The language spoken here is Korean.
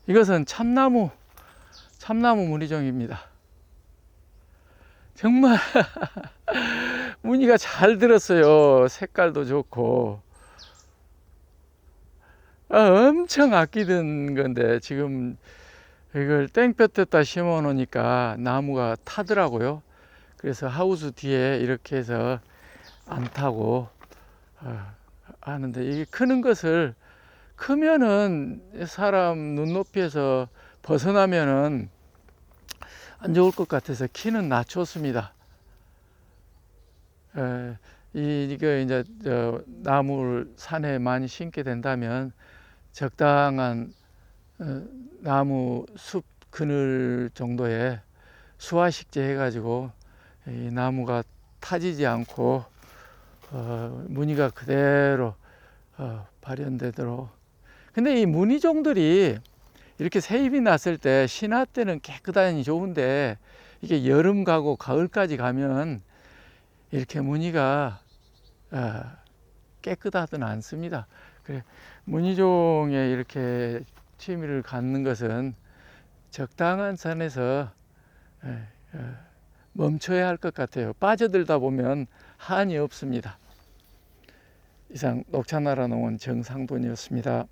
이것은 참나무 무늬종입니다. 정말 무늬가 잘 들었어요. 색깔도 좋고. 엄청 아끼던 건데 지금 이걸 땡볕에다 심어 놓으니까 나무가 타더라고요. 그래서 하우스 뒤에 이렇게 해서 안 타고 하는데, 이게 크는 것을, 크면은 사람 눈높이에서 벗어나면은 안 좋을 것 같아서 키는 낮췄습니다. 이거 이제 나무를 산에 많이 심게 된다면 적당한 나무 숲 그늘 정도의 수화식재 해가지고 이 나무가 타지지 않고 무늬가 그대로 발현되도록. 근데 이 무늬종들이 이렇게 새잎이 났을 때 신화 때는 깨끗하니 좋은데, 이게 여름 가고 가을까지 가면 이렇게 무늬가 깨끗하지는 않습니다. 그래, 무늬종에 이렇게 취미를 갖는 것은 적당한 선에서 멈춰야 할 것 같아요. 빠져들다 보면 한이 없습니다. 이상 녹차나라 농원 정상돈이었습니다.